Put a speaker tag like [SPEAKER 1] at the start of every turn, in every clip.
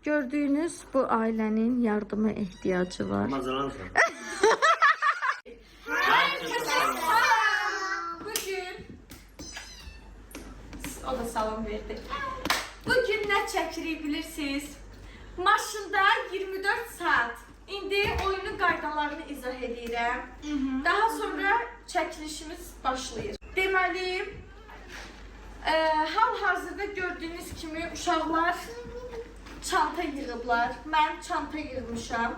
[SPEAKER 1] Gördüğünüz bu ailenin yardıma ihtiyacı var.
[SPEAKER 2] Bugün o da salam verdi. Bugün nə çəkirik bilirsiniz? Maşında 24 saat. İndi oyunun qaydalarını izah edirəm. Daha sonra çəkilişimiz başlayır. Deməli, hal-hazırda gördüyünüz kimi uşaqlar çanta yığıblar. Mən çanta yığmışam.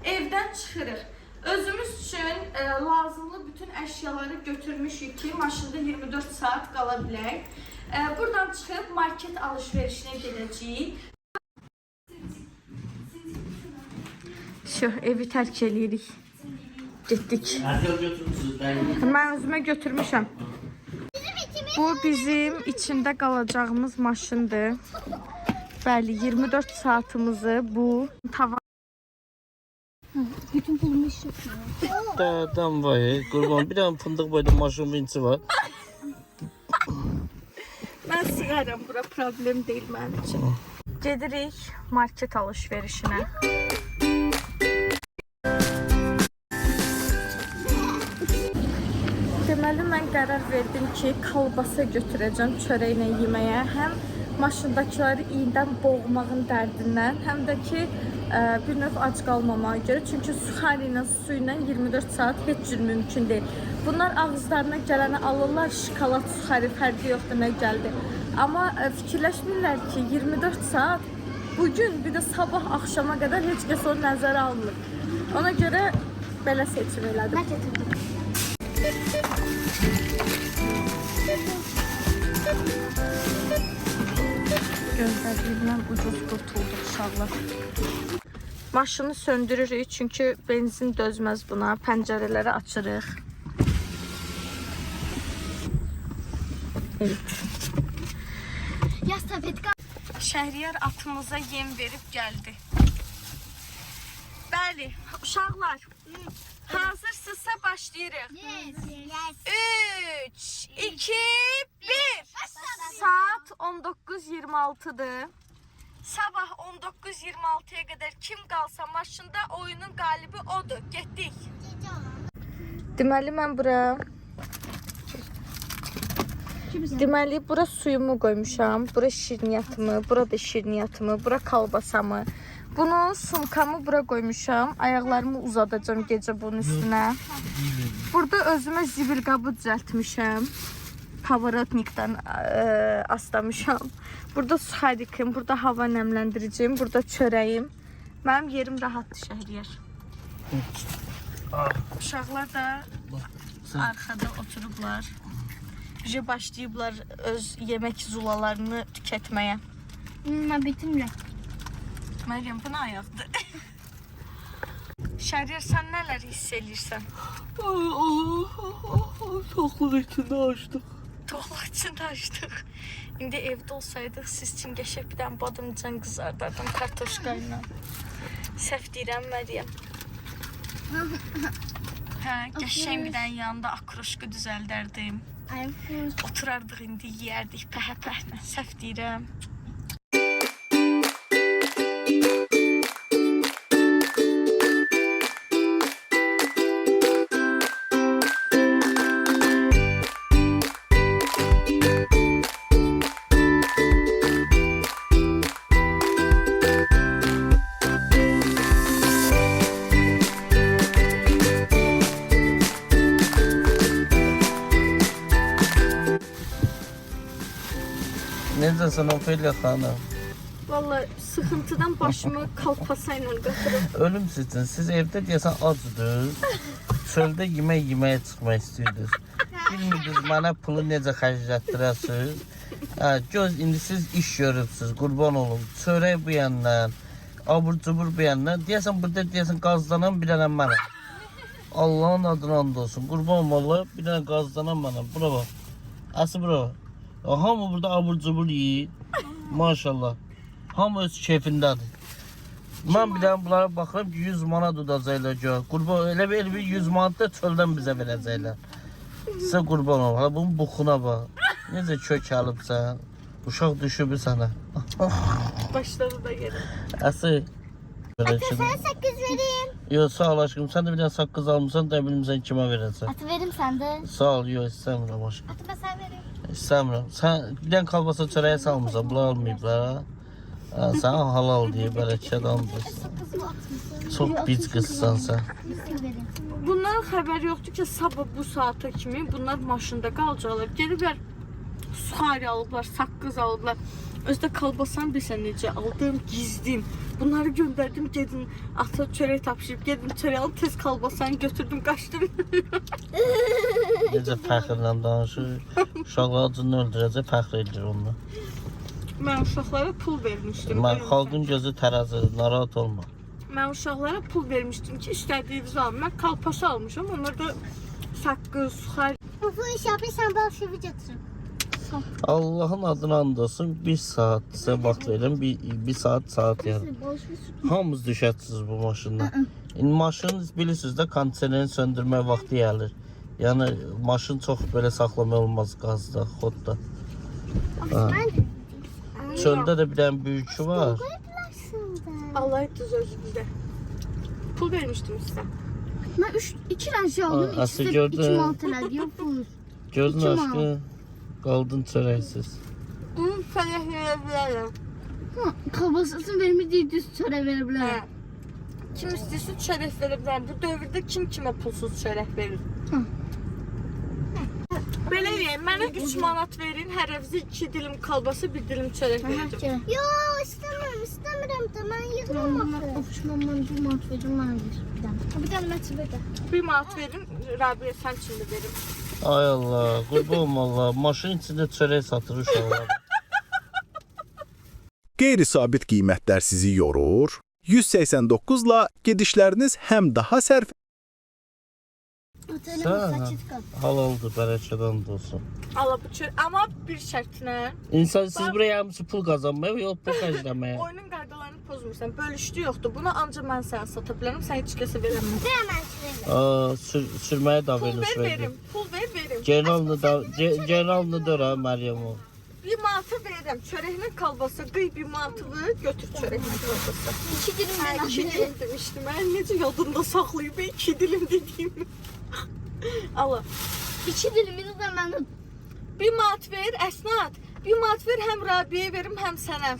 [SPEAKER 2] Evdən çıxırıq. Özümüz üçün lazımlı bütün əşyaları götürmüşük ki, maşında 24 saat qala bilək. Buradan çıxıb market alışverişinə gedəcəyik. Şu evi tərk edirik. Getdik. Mən özümə götürmüşəm. Bu bizim içində qalacağımız maşındır. Bəli, 24 saatimizi bu tavan.
[SPEAKER 3] Bütün pulumu işletiyor.
[SPEAKER 4] Dağdan var, qurban. Bir dənə fındıq boyda maşın vinci var.
[SPEAKER 1] Mən sığaram, bura problem deyil mənim üçün. Gedirik market alışverişinə. Deməli, mən qərar verdim ki, kalbasa götürəcəm çörəklə yeməyə. Həm maşındakiləri iyidən boğmağın dərdindən, həm də ki, bir növ ac qalmamağa görə. Çünki suxari ilə, su ilə 24 saat heç cür mümkün deyil. Bunlar ağızlarına gələni alırlar, şokolad, suxari, fərqi yoxdur, nə gəldi. Amma fikirləşmirlər ki, 24 saat bugün, bir də sabah axşama qədər heç kəs onu nəzərə almır. Ona görə belə seçim elədim.
[SPEAKER 3] Mən getirdim.
[SPEAKER 1] Gözlədiyindən ucuz qurtulduq uşaqlar. Maşını söndürürük çünki benzin dözməz buna. Pəncərələri açırıq. Evet.
[SPEAKER 3] Ya Safetka.
[SPEAKER 1] Şəhriyar atımıza yem verib gəldi. Bəli, uşaqlar. Hazırsınızsa başlayırıq.
[SPEAKER 3] Yes.
[SPEAKER 1] 3, 2, 1. Saat 19:26'dır. Sabah 19:26'ya qədər kim qalsa maşında oyunun qalibi odur. Getdik. Deməli mən bura bura suyumu qoymuşam. Bura şirniyyatımı, bura da şirniyyatımı, bura kalbasamı. Bunu sumkamı bura qoymuşam. Ayaqlarımı uzadacağım gecə bunun üstünə. Burada özümə zibil qabı düzəltmişəm. Pavarotnikdən aslamışam. Burada suxarikim, burada hava nəmləndiricim, burada çörəyim. Mənim yerim rahatdır Şəhriyar. Uşaqlar da arxada oturublar. Başlayıblar öz yemək zulalarını tükətməyə.
[SPEAKER 3] Ben bitirmirəm.
[SPEAKER 1] Məryəm, bu nə ayaqdır? Şəhriyar, sən nələr hiss edirsən?
[SPEAKER 4] Toxluq içində açdıq.
[SPEAKER 1] Toxluq içində açdıq. İndi evdə olsaydıq, siz üçün qəşəng bir dənə badımcan qızardardım kartoşka ilə. Səhv deyirəm, Məryəm. Hə, qəşəng bir dənə yanında akroşka düzəldərdim. Oturardıq indi, yeyərdik pəhə-pəhlə. Səhv deyirəm.
[SPEAKER 4] Necəsən Ophelia xanım?
[SPEAKER 1] Vallahi sıxıntıdan başımı kalpasayla götürüb.
[SPEAKER 4] Ölüm sizin. Siz evdə deyəsən acıdınız. Çöldə yeməyə çıxmaq istəyirdiniz. Bilmirdiniz mənə pulu necə xərclətdirəsiniz. Göz, indi siz iş görübsünüz, qurban olun. Çörək bu yandan, abur-cubur bu yandan. Deyəsən burada deyəsən qazlanan bir dənə mənəm. Allahın adına and olsun. Qurban olun, bir dənə qazlanan mənəm. Bura bax. Aslı bura bax. Hamı burada abur-cubur yiyir. Maşallah. Hamı öz keyfindədir. Mən bir dənə bunlara baxıram ki, 100 manat udacaqlar gör. Qurban, elə bir 100 manat da çöldən bizə verəcəklər. Sizə qurban ol. Hala bunun buxuna bax. Necə kök alıbsan. Uşaq düşübü sənə.
[SPEAKER 2] Başladı da gelir.
[SPEAKER 4] Əsi.
[SPEAKER 3] Ata sana sakız vereyim.
[SPEAKER 4] Yox, sağ ol aşkım. Sən də bir dənə saqqız almısan da bilmirsən kimə verəsən.
[SPEAKER 3] Ata verim sen de.
[SPEAKER 4] Sağ ol, yox istəmirəm aşkım.
[SPEAKER 3] Ata ben sana vereyim.
[SPEAKER 4] İstəmirəm. Sən bir dənə kalbasa çörəyə salmısan, bunlar almayıblar. Ha, sən halal deyə bərəkət almısan.
[SPEAKER 3] Sakızımı atmışsın.
[SPEAKER 4] Çox bic qızsan sən.
[SPEAKER 3] Sakız vereyim.
[SPEAKER 2] Bundan xəbər yoxdur ki, sabah bu saata kimi bunlar maşında qalacaqlar. Gediblər suxari alıblar, saqqız alıblar. Özdə kalbasan bilsən necə aldım, gizdim. Bunları göndərdim, gedin ata çörək tapşırıb, gedin çörək alıb, tez kalbasanı götürdüm, qaçdım.
[SPEAKER 4] Necə fəxrlə danışır. Uşaqlar acını öldürəcək, fəxr edir onunla.
[SPEAKER 2] Mən uşaqlara pul vermişdim.
[SPEAKER 4] Mən xalqın gözü tərəzidir, narahat olma.
[SPEAKER 2] Mən uşaqlara pul vermişdim ki, istədiyinizi alın. Mən kalpasa almışam, onlar da saqqız, suxari.
[SPEAKER 3] Bu iş yapırsan bal şevi götürüm.
[SPEAKER 4] Allahın adına and olsun, bir saat sizə vaxt verin, bir saat yarım. Hamınız düşərsiniz bu maşından. İndi maşın bilirsiniz də kondisionerini söndürmək vaxtı gəlir. Yəni maşın çox belə saxlamaq olmaz qazda, xodda. Çöldə də bir dənə böyükü var.
[SPEAKER 2] Alaydı özünüzdə. Pul vermişdim sizə.
[SPEAKER 3] Ben 2 tane şey aldım.
[SPEAKER 4] Aa,
[SPEAKER 3] İkisi de
[SPEAKER 4] gördüm.
[SPEAKER 3] 2 mantılar diyor. Fuz.
[SPEAKER 4] Gördün
[SPEAKER 3] İki
[SPEAKER 4] aşkı, qaldın çörəksiz.
[SPEAKER 2] Bunu fələk verə
[SPEAKER 3] Kalbasasını vermediği düz çöre verebilir.
[SPEAKER 2] Kim istəyirsə çörək verə bilər. Bu dövrdə kim kimə pulsuz çörək verir? Belə deyim, mənə 3 manat verin, hər əvzi 2 dilim kalbası, 1 dilim çörək verəcəm.
[SPEAKER 3] Yo istemiyorum da ben yıkılmamak. Ofşmanman bir mant verdim bana bir tane metri ver de.
[SPEAKER 2] 1 manat verin, Rabiyə sən kimi verin.
[SPEAKER 4] Ay Allah, qurban Allah, maşın içində çörək satır uşaqlar.
[SPEAKER 5] Qeyri-sabit qiymətlər sizi yorur. 189 ilə gedişləriniz həm daha sərf
[SPEAKER 4] Sən halaldır, bərəkədən də olsun.
[SPEAKER 2] Ala bu çörək, amma bir şərtlə.
[SPEAKER 4] İnsan siz buraya gəlmişsiniz pul qazanmaya, yox pul xərcləməyə.
[SPEAKER 2] Oyunun qaydalarını pozmursan, bölüşdü yoxdur. Bunu ancaq mən sənə sata bilərəm, sən heç kəsə verəməm.
[SPEAKER 4] Sürməyə da
[SPEAKER 2] Pul
[SPEAKER 4] verilmiş
[SPEAKER 2] ver verim, pul ver verim.
[SPEAKER 4] Generalını dora Məryəm o.
[SPEAKER 2] 1 manatı verirəm, çörəklə kalbasa, qıy 1 manatı götür çörəklə kalbasa.
[SPEAKER 3] 2 dilim
[SPEAKER 2] Hə, 2 dilim demişdim, mən necə yadımda saxlayıb 2 dilim dediyimi. Ala.
[SPEAKER 3] 2 dilimini de ben de
[SPEAKER 2] 1 manat ver, Əsnad. 1 manat ver, həm Rabiyə verim, həm sənə.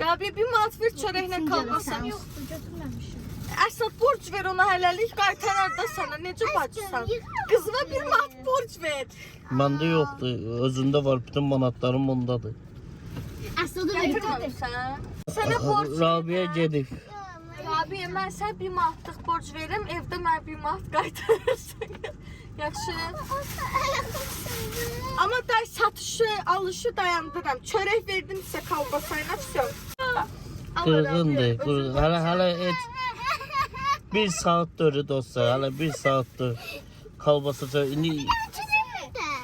[SPEAKER 2] Rabiyə 1 manat ver, çörəklə kalbasa.
[SPEAKER 3] yoktu götürmemişim.
[SPEAKER 2] Əsnad borc ver ona hələlik, qaytarar da sənə. Necə bacısan? Qızına 1 manat borc ver.
[SPEAKER 4] Məndə yoxdur, özündə var, bütün manatlarım ondadır.
[SPEAKER 3] Aslında
[SPEAKER 2] Gətirməmişsən. Sənə borc ver.
[SPEAKER 4] Rabiyə gedib.
[SPEAKER 2] Rabiyə, mən sənə 1 manatlıq borc verirəm, evdə mənə 1 manat qaytarırsan. Yaxşı. Amma day satışı, alışı dayandırıram. Çörək verdim sizə kalbasayla, vəsə.
[SPEAKER 4] Qırğındır, hələ heç 1 saat dörü dostlar, hələ 1 saatdır. Kalbasa çörək, indi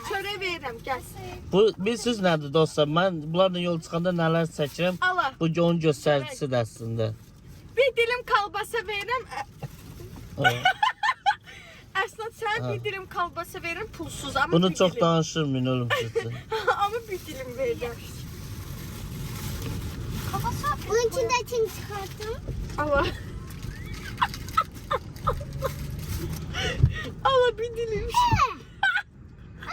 [SPEAKER 2] Çörək verirəm, gəl.
[SPEAKER 4] bu bilirsiniz nədir dostlar? Mən bunlarla yol çıxanda nələr çəkirəm?
[SPEAKER 2] Ala.
[SPEAKER 4] Bu onun göstəricisidir əslində.
[SPEAKER 2] 1 dilim kalbasa verirəm. Əsnad sənə 1 dilim kalbasa verirəm, pulsuz. Amma
[SPEAKER 4] Bunu
[SPEAKER 2] bir
[SPEAKER 4] çox
[SPEAKER 2] dilim.
[SPEAKER 4] danışırmayın oğlum sizə.
[SPEAKER 2] Amma 1 dilim verirəm.
[SPEAKER 3] Bunun içinde içini çıkarttım.
[SPEAKER 2] Ala. Ala 1 dilim.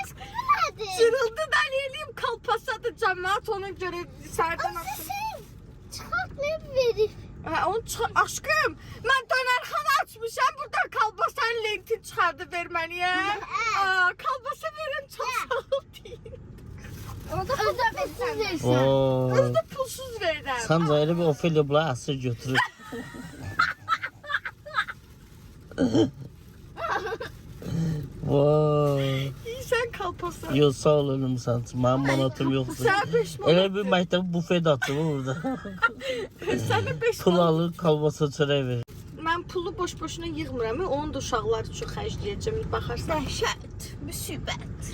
[SPEAKER 3] Aşkım bu nerede?
[SPEAKER 2] Cırıldı da eləyim kalpasadı cəmaat ona görə sərdən
[SPEAKER 3] Aslı
[SPEAKER 2] açdım.
[SPEAKER 3] sen çıkartmayıp verir.
[SPEAKER 2] Onu aşkım, mən dönərxana açmışam, burada kalbasanın lentini çıxardı verməliyə. Kalbasa verin, çox sağ ol deyin.
[SPEAKER 3] Onu da pulsuz versin.
[SPEAKER 4] Oo.
[SPEAKER 2] Özdə pulsuz verirəm.
[SPEAKER 4] Sən elə bir Ophelia bula əsir götürür. Vay.
[SPEAKER 2] Yiysən kalpasa.
[SPEAKER 4] Yox, sağ ol ölüm sən. Mənim manatım yoxdur.
[SPEAKER 2] Sənə 5
[SPEAKER 4] Elə
[SPEAKER 2] manat.
[SPEAKER 4] bir məktəb bufet açılır burada.
[SPEAKER 2] Sənə 5
[SPEAKER 4] Pul
[SPEAKER 2] manat.
[SPEAKER 4] alır, kalbasa çörək verir.
[SPEAKER 2] Mən pulu boş-boşuna yığmıram. Onu da uşaqlar üçün xərcləyəcəm. Baxarsan. Dəhşət, müsibət.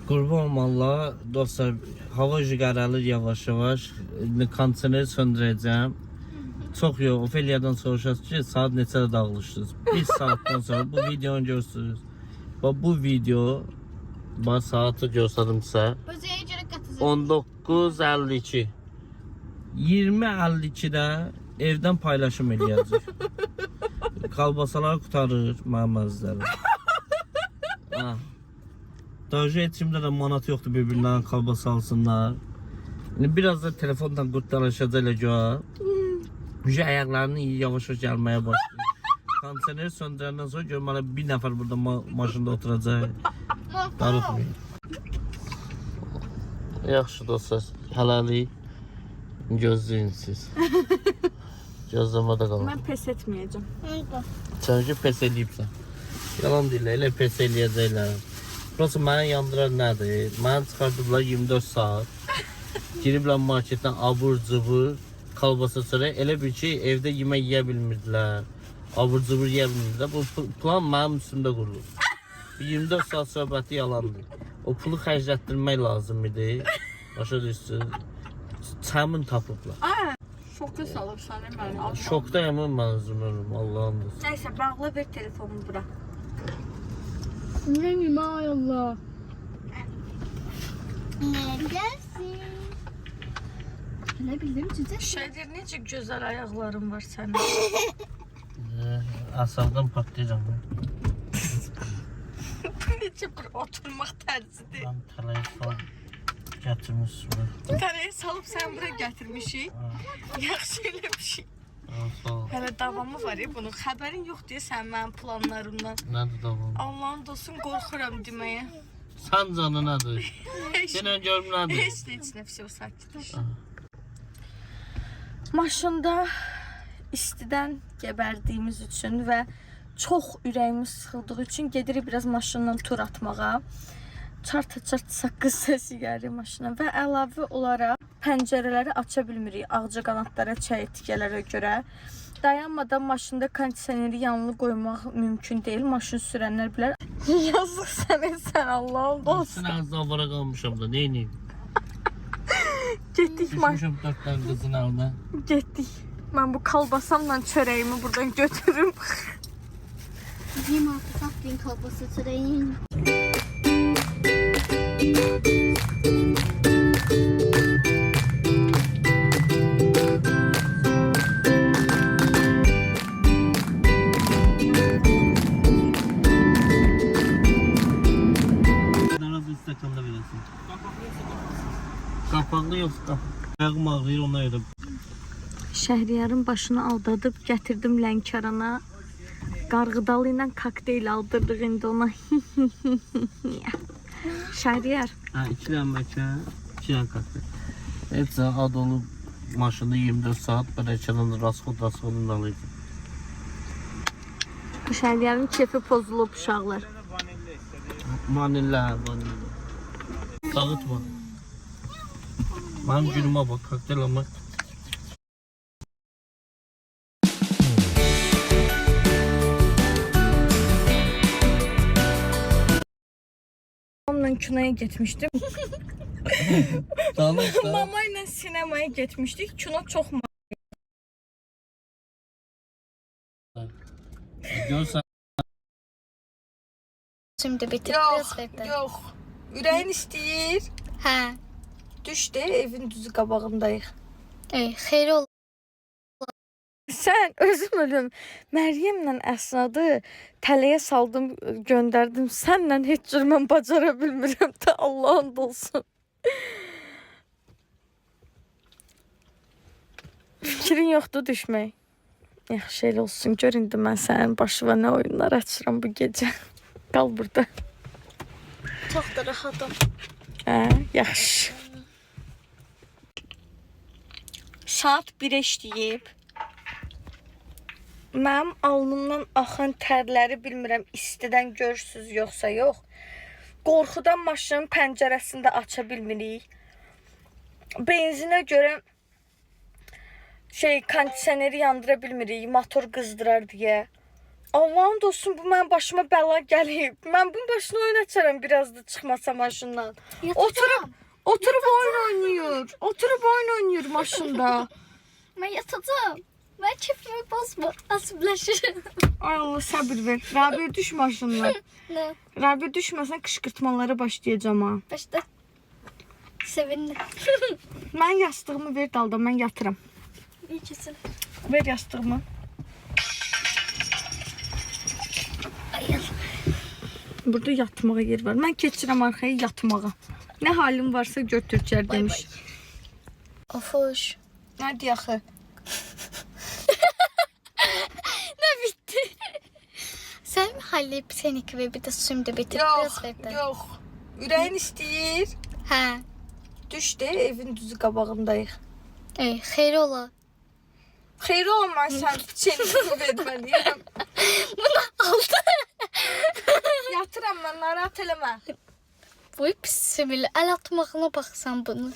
[SPEAKER 4] Qurban Allah, dostlar, hava qaralır yavaş-yavaş. İndi kondisioneri söndürəcəm. Çox yox, Ophelia'dan soruşasınız ki, saat neçədə dağılışdınız? 1 saatdan sonra bu videonu görürsünüz. Bax bu video, bax saatı göstərdim sizə.
[SPEAKER 3] Bözeye göre katı
[SPEAKER 4] 19.52. 20.52-də evdən paylaşım eləyəcək. Kalbasalar qutarır məməzləri. Daha etçimdə də manat yoxdur bir-birindən kalbasa alsınlar. Biraz da telefondan qurtdalaşacaq elə ayaqlarını iyi yavaş-yavaş gəlməyə başlayır. Kondisioneri söndürəndən sonra görməli bir nəfər burada maşında oturacaq. Darıxmayın. Yaxşı dostlar, hələlik gözləyin siz. Gözləmədə qalın.
[SPEAKER 1] Mən pes etməyəcəm.
[SPEAKER 4] Sən ki pes eləyibsən. Yalan deyil, elə pes eləyəcəklər. Burası məni yandıran nədir? Məni çıxardıblar 24 saat. Giriblər marketdən abur-cubur, kalbasa çörək. Elə bir ki, evdə yemək yeyə bilmirdilər. Abur-cubur yeyə bilmirdilər. Bu plan mənim üstümdə qurulur. 24 saat söhbəti yalandır. O pulu xərclətdirmək lazım idi. Başa düşsün. Çəmin tapıblar.
[SPEAKER 1] Şoka salırsan məni.
[SPEAKER 4] Şokdayım mən üzümürüm, Allah'ım.
[SPEAKER 1] Nəysə, bağla ver telefonu bura.
[SPEAKER 3] Neyim ay Allah. Neredesin? Ne bileyim cüce.
[SPEAKER 1] Şeydir, necə gözəl ayaqların var sənin.
[SPEAKER 4] Asabdan patlayacağım.
[SPEAKER 1] Necə bir oturmaq tərzidir.
[SPEAKER 4] Ben telefon getirmişim.
[SPEAKER 1] Tələyə salıb sən bura gətirmişik. Yaxşı eləmişik.
[SPEAKER 4] Sağ ol.
[SPEAKER 1] Hələ davamı var ya bunun. Xəbərin yox deyəsən mənim planlarımdan.
[SPEAKER 4] Nədir davam?
[SPEAKER 1] Allah'ın dostum, qorxuram deməyə.
[SPEAKER 4] Sən canı nədir? Yenə görüm nədir?
[SPEAKER 1] Heç nə, все, sakitləş. Maşında istidən gəbərdiyimiz üçün və çox ürəyimiz sıxıldığı üçün gedirik biraz maşından tur atmağa. Çart-çart saqqız səsi gəlir maşına və əlavə olaraq pəncərələri aça bilmirik ağca qanadlara, çay tikələrə görə. Dayanmadan maşında kondisioneri yanılı qoymaq mümkün deyil. Maşın sürənlər bilər. Yazıq sən Allah'ım olsun.
[SPEAKER 4] Sən ağzı avara qalmışam da, neyniyim?
[SPEAKER 1] Getdik
[SPEAKER 4] Düşmüşüm 4 tane qızın əlinə.
[SPEAKER 1] Getdik. Mən bu kalbasamla çörəyimi buradan götürüm.
[SPEAKER 3] Gideyim artık atlayın kalbası sırayın.
[SPEAKER 4] Biraz bir stəkanda verəsin. Qapaqlı yox, ayağım ağrıyır ona görə.
[SPEAKER 1] Şəhriyarın başını aldadıb gətirdim Lənkərana. Qarğıdalı ilə kokteyl aldırdıq indi ona. Şəhriyar.
[SPEAKER 4] Ha, 2 dənə məkə, 2 dənə kafe. Hepsi ad olub maşında 24 saat bərəkədən rasxod-rasxodun dalıydı.
[SPEAKER 1] Bu Şəhriyarın kefi pozulub uşaqlar.
[SPEAKER 4] Vanillə. Dağıtma. Mənim günümə bax, kokteyl almaq.
[SPEAKER 1] Onunla kinoya getmişdim.
[SPEAKER 4] Danış da.
[SPEAKER 1] Mama ilə sinemaya getmişdik. Kino çox
[SPEAKER 4] Görsən.
[SPEAKER 3] Şimdi bitir
[SPEAKER 1] Yox, yox. Ürəyin istəyir.
[SPEAKER 3] Hə.
[SPEAKER 1] Düş de, evin düzü qabağındayıq.
[SPEAKER 3] Xeyir ol.
[SPEAKER 1] Sən özüm ölüm. Məryəmlə Əsnadı tələyə saldım, göndərdim. Sənlə heç cür mən bacara bilmirəm də, Allah'ın olsun. Fikrin yoxdur düşmək. Yaxşı elə olsun. Gör indi mən sənin başına nə oyunlar açıram bu gecə. Qal burada.
[SPEAKER 3] Çox da rahatım.
[SPEAKER 1] Yaxşı. Saat 1'e işləyib. Mənim alnımdan axan tərləri bilmirəm istidən görürsüz yoxsa yox. Qorxudan maşının pəncərəsində aça bilmirik. Benzinə görə kondisioneri yandıra bilmirik, motor qızdırar deyə. Allah'ın dostum, bu mənim başıma bəla gəlib. Mən bunun başına oyun açaram biraz da çıxmasa maşından. Oturup oyun oynuyor. Oturup oyun oynuyor maşında.
[SPEAKER 3] Ben yatacağım. Ben keyfimi bozma. Asımlaşır.
[SPEAKER 1] Ay Allah sabır ver. Rabia düş maşından.
[SPEAKER 3] Ne?
[SPEAKER 1] Rabia düşməsən qışqırtmalara başlayacağım ha.
[SPEAKER 3] Başla. Sevindim.
[SPEAKER 2] Mən yastığımı ver dalda, mən yatıram.
[SPEAKER 3] İyicesin.
[SPEAKER 2] Ver yastığımı. Burada yatmağa yer var. Mən keçirəm arxaya yatmağa. Nə halim varsa götürəcər demiş.
[SPEAKER 3] Ofuş.
[SPEAKER 2] Nədir axı?
[SPEAKER 3] Ne bitti? Sen mi halledip seninki ve bir de suyumu da bitirip biraz ver de.
[SPEAKER 2] Yox. Ürəyin istəyir.
[SPEAKER 3] Ha.
[SPEAKER 2] Düş de evin düzü qabağındayıq.
[SPEAKER 3] Xeyri ola.
[SPEAKER 2] Xeyri olmaz sən çenini verməliyəm.
[SPEAKER 3] Bunu aldı.
[SPEAKER 2] Yatıram mən, narahat eləmə.
[SPEAKER 3] Bu pis sivil. El atmağına baksan bunu.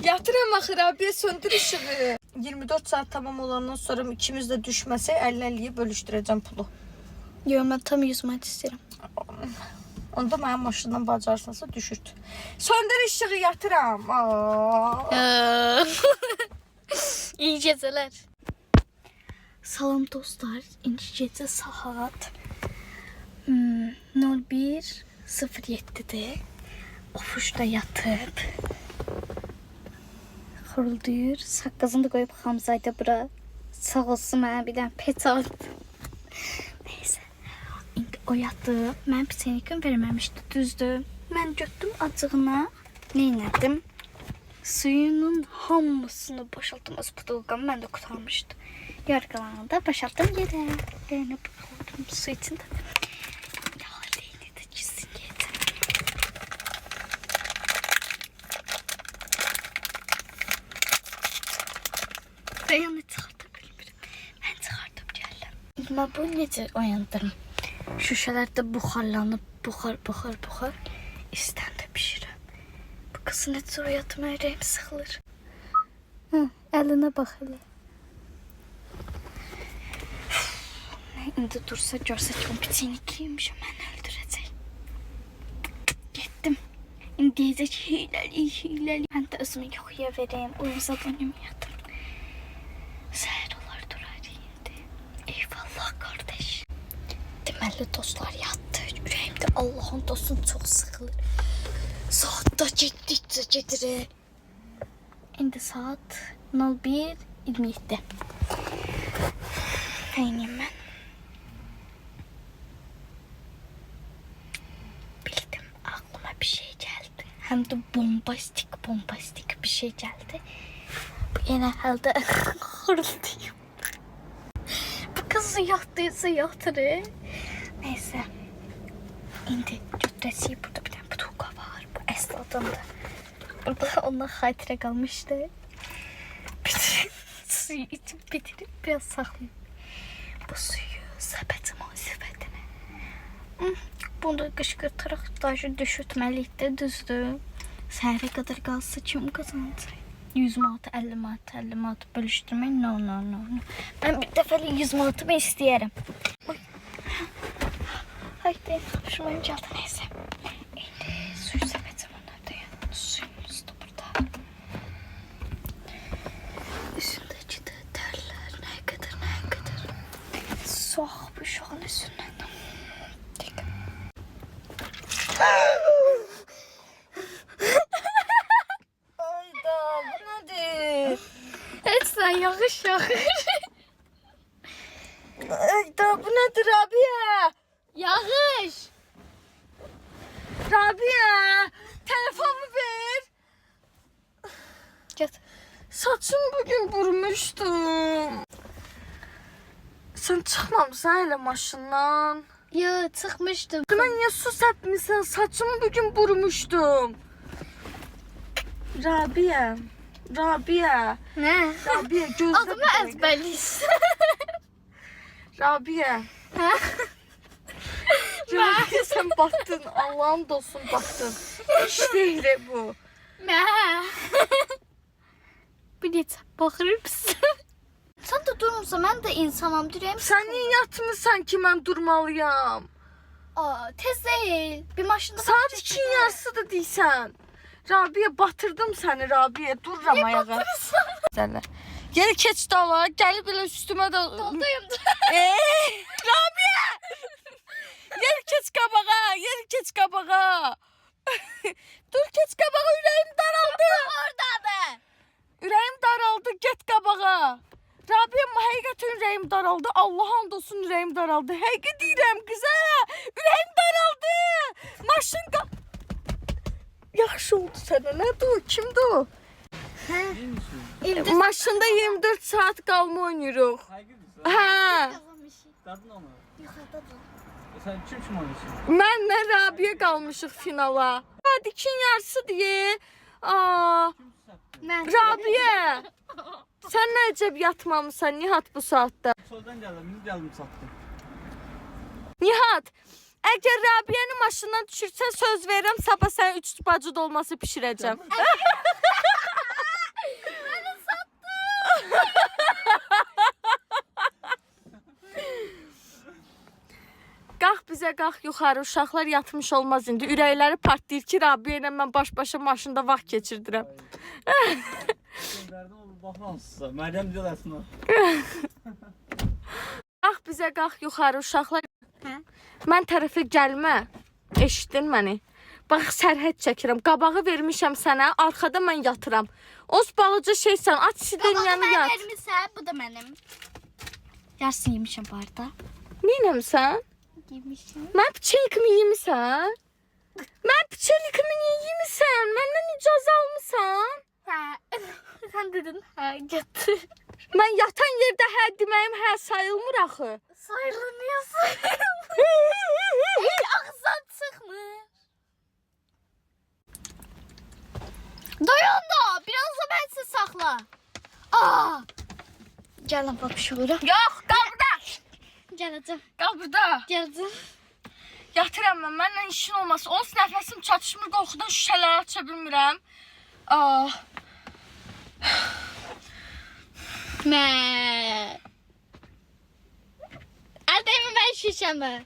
[SPEAKER 2] Yatıram axı, Rabiyə söndür işığı. 24 saat tamam olandan sonra ikimiz də düşməsək 50-50-yə bölüşdürəcəm pulu.
[SPEAKER 3] Yo, ben tam yüzmek isterim.
[SPEAKER 2] Onda mənim maşından bacarsansa düşürt. Söndür işığı, yatıram.
[SPEAKER 3] İyi geceler. Salam dostlar. İndi gece saat 01:07'dir. Ofuşda yatıp xurulduyur. Saqqızını da koyup Hamzayda bura. Sağ olsun mənə bir dənə pet aldı. Neyse. İndi o yatdı. Mən pisənikin verməmişdi, düzdür. Mən götdüm acığına. Neynədim? Suyunun hamısını boşalttım öz butulkamı. Mən də qutarmışdım. Yarqalanı da boşalttım yerə. Yəni boşalttım su içində. İndi haleyini də gizsin yedim. Ben çıxarda bilmirəm. Mən çıxardım gəldim. Amma bu necə oyandırım? Şüşələrdə buxarlanıb, buxar. İstəndə pişirəm. Bu qızı necə oyatma ürəyim sıxılır. Əlinə bax elə. İndi dursa görsə ki, o piçinikliymişim, mən öldürəcək. Getdim. İndi deyəcək hiləli. Mən də özümü yuxuya vereyim, uyuza dönüm yatım. Səhər olar durar indi. Eyvallah qardaş. Deməli dostlar yatdı. Ürəyimdə Allahın dostum çox sıxılır. Saat da getdikcə gedir. İndi saat 01:27. Neyniyim mən? Bildim, aklıma bir şey geldi. Hem de bombastik bir şey geldi. Bu yine halde horultuyum. Bu kız yattıysa yatırır. Neyse. İndi götürəsiyi burada bir tane butuka var. Bu Esra'dan da. Burada ondan xatirə qalmışdı. Bütün suyu içip bitirip biraz saklayayım. Bu suyu səbətimə sifətinə. Bunu da qışqırtırıq, daşı düşürtməlikdə, düzdür. Səhərə qədər qalsa kim qazanacaq? 100 manat, 50 manat, 50 manat bölüşdürmək, no. Mən bir dəfəlik 100 manatımı istəyərəm. Haydi, şunun gəldi, neyse. İndi suyu səbətim onlardayım. Suyumuz da burada. Üstündəki də tərlər, nə qədər. Soğuk bu şoğun üstündən.
[SPEAKER 2] Ayda, bu nədir?
[SPEAKER 3] Heç sən yağış yağır.
[SPEAKER 2] Ayda, bu nədir Rabiyə?
[SPEAKER 3] Yağış.
[SPEAKER 2] Rabiyə, telefonumu ver.
[SPEAKER 3] Get.
[SPEAKER 2] Saçımı bugün vurmuşdum. Sen çıxmamısan elə maşından.
[SPEAKER 3] Ya çıxmışdım.
[SPEAKER 2] Mən niyə su səpmisən? Saçımı bugün vurmuşdum. Rabiyə.
[SPEAKER 3] Nə?
[SPEAKER 2] Rabiyə, gözlə.
[SPEAKER 3] Adımı əzbərliysən.
[SPEAKER 2] Rabiyə. Rabiyə, sən batdın. Allah'ın dostun batdın. İş deyil bu.
[SPEAKER 3] Nə? Bir neçə baxır mısın? Sən də durmursan, mən də insanam, dirəyim.
[SPEAKER 2] Sən niyə yatmırsan ki, mən durmalıyam?
[SPEAKER 3] Tez deyil. Bir maşında
[SPEAKER 2] Saat 2'nin yarısı da deysən. Rabiyə, batırdım səni, Rabiyə. Dururam ayağa. Güzəllər. Gel keç dala. Gel belə üstümə də.
[SPEAKER 3] Doldayım.
[SPEAKER 2] Rabia! Gel keç qabağa. Gel keç qabağa. Dur keç qabağa. Ürəyim daraldı.
[SPEAKER 3] Oradadır.
[SPEAKER 2] Ürəyim daraldı. Get qabağa. Rabia, həqiqətən ürəyim daraldı. Allah and olsun ürəyim daraldı. Həqiqət deyirəm qıza. Ürəyim daraldı. Maşın Yaxşı oldu sənə. Nədir o? Kimdir o? Maşında 24 saat qalma oynayırıq. Hə.
[SPEAKER 6] Qadın onu.
[SPEAKER 3] Yuxarıdadır.
[SPEAKER 6] Sen kim oynuyorsun?
[SPEAKER 2] Mənlə Rabia qalmışıq finala. Hadi ikin yarısı deyə. Aa,
[SPEAKER 3] Mən.
[SPEAKER 2] Rabia. Sən nə əcəb yatmamısan Nihat bu saatda?
[SPEAKER 6] Soldan geldim, indi geldim sattım.
[SPEAKER 2] Nihat, əgər Rabia'nı maşından düşürsən söz verirəm sabah sənə 3 bacı dolması pişirəcəm. Qalx bizə qalx yuxarı, uşaqlar yatmış olmaz indi. Ürəkləri partlayır ki, Rabia ilə mən baş-başa maşında vaxt keçirdirəm.
[SPEAKER 6] Verdim onu bakmamsızsa. Meryem diyor aslında.
[SPEAKER 2] Qalx bizə qalx yuxarı, uşaqlar.
[SPEAKER 3] Hə?
[SPEAKER 2] Mən tərəfə gəlmə. Eşitdin məni? Bax sərhəd çəkirəm. Qabağı vermişəm sənə, arxada mən yatıram. Os balaca şeysən, aç sidenyanı
[SPEAKER 3] Qabağı
[SPEAKER 2] yat.
[SPEAKER 3] mən vermişsən, bu da mənim. Yarısını yemişəm bu arada.
[SPEAKER 2] Neynəmsən?
[SPEAKER 3] Yemişəm.
[SPEAKER 2] Mən piçelikimi yemisən? Mən piçelikimi niyə yemisən? Məndən icazə almısan?
[SPEAKER 3] Hə. Sən dedin, hə, götür.
[SPEAKER 2] Mən yatan yerdə hə deməyim hə sayılmır axı.
[SPEAKER 3] Sayılmıyorsun. Hiç ağzından çıkmır. Dayan da, biraz da ben sizi sakla. Aa. Gelin bak şuraya.
[SPEAKER 2] Yox, qal burada.
[SPEAKER 3] Geleceğim.
[SPEAKER 2] Qal burada.
[SPEAKER 3] Geleceğim.
[SPEAKER 2] Yatıram mən, mənlə işin olmaz. Onsuz nəfəsim çatışmır, qorxudan şüşələri aça bilmirəm. Aa.
[SPEAKER 3] Mə. Adayım ben şişeme.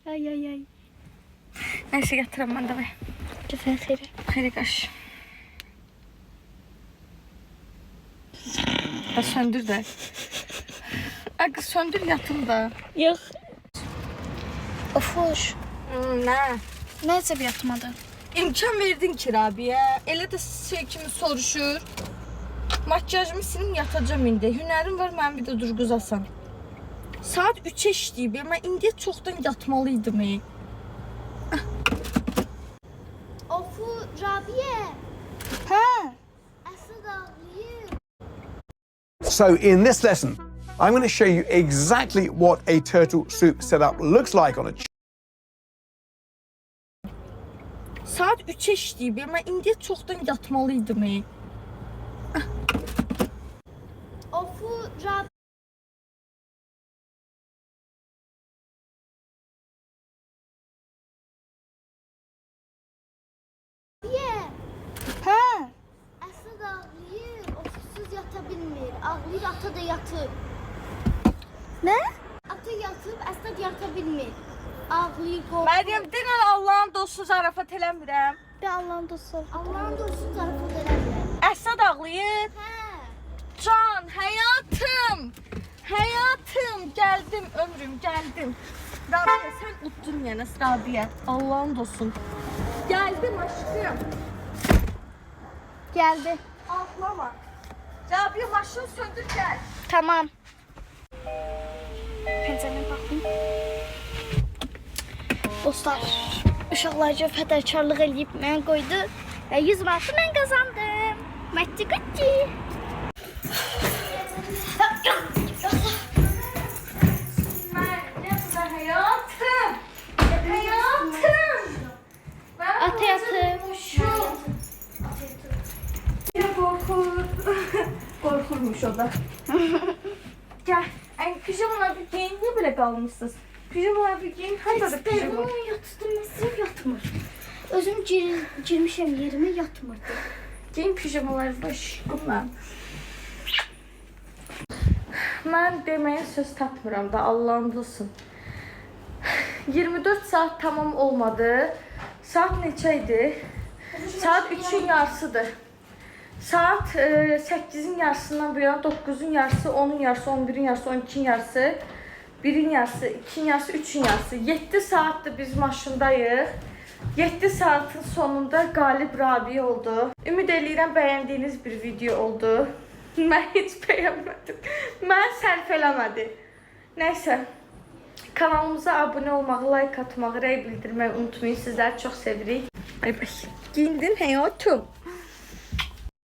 [SPEAKER 3] Ay.
[SPEAKER 2] Nəysə yatıram mən də.
[SPEAKER 3] Güzel seri.
[SPEAKER 2] Xeyri qaş. Da söndür də. Ay söndür yatım da.
[SPEAKER 3] Yok. Of hoş.
[SPEAKER 2] Nə?
[SPEAKER 3] Neyse bir yatmadı.
[SPEAKER 2] İmkan verdin ki Rabia. Elə də şey kimi soruşur. Makyajımı silim yatacağım indi. Hünərim var, mən bir də durğuzasan. Saat 3'e işləyib. Mən indiyə çoxdan yatmalıydım.
[SPEAKER 3] Ofu Rabia.
[SPEAKER 2] Hə?
[SPEAKER 3] Asıl ağlıyım.
[SPEAKER 7] So in this lesson, I'm going to show you exactly what a turtle soup setup looks like on a
[SPEAKER 2] Saat 3'e işləyib. Mən indiyə çoxdan yatmalıydım.
[SPEAKER 3] Ofu Rabia.
[SPEAKER 2] Hə?
[SPEAKER 3] Asıl ağlıyım. Ofsuz yata bilmir. Ağlayır, ata da yatır.
[SPEAKER 2] Nə?
[SPEAKER 3] Ata yatıb, əsla yata bilmir. Ağlayır, qorxur.
[SPEAKER 2] Məryəm, denən Allahın dostu zarafat eləmirəm.
[SPEAKER 3] Bir Allah'ın dostu. Allah'ın dostu tarafı verəmir.
[SPEAKER 2] Əsad ağlayır.
[SPEAKER 3] Hə.
[SPEAKER 2] Can, həyatım. Həyatım, gəldim ömrüm, gəldim. Rabia, sən uddun yenə Rabia. Allahın dostu. Gəldim aşkım.
[SPEAKER 3] Geldi.
[SPEAKER 2] Ağlama. Rabia, maşını söndür gəl.
[SPEAKER 3] Tamam. Pencerene bakayım. Dostlar, uşaqlarca fədakarlıq eləyib mən qoydu və 100 manatı mən qazandım. Matti gutti.
[SPEAKER 2] Hayatım. Hayatım. Ben
[SPEAKER 3] Ata yatıb.
[SPEAKER 2] Korkurmuş o da. Gel. Ay pijamalar bir giyin. Niye böyle kalmışsınız? Pijamalar bir giyin. Hadi da pijama.
[SPEAKER 3] Onu yatırdım, məsəl yatmır. Özüm girmişəm yerimə yatmırdı.
[SPEAKER 2] Giyin pijamalar baş. Bunlar. Mən deməyə söz tapmıram da Allah'ın olsun. 24 saat tamam olmadı. Saat neçəydi? Saat 3'ün yarısıdır. Saat 8-in yarısından bu yana 9-un yarısı, 10-un yarısı, 11-in yarısı, 12-in yarısı, 1-in yarısı, 2-in yarısı, 3-in yarısı. 7 saatdir biz maşındayıq. 7 saatin sonunda Qalib Rabi oldu. Ümid eləyirəm bəyəndiyiniz bir video oldu. Mən heç bəyənmədim. Mən sərf eləmədi. Nəysə. Kanalımıza abunə olmağı, like atmağı, rəy bildirməyi unutmayın. Sizləri çox sevirik. Bay bay. Giyindin həyatım.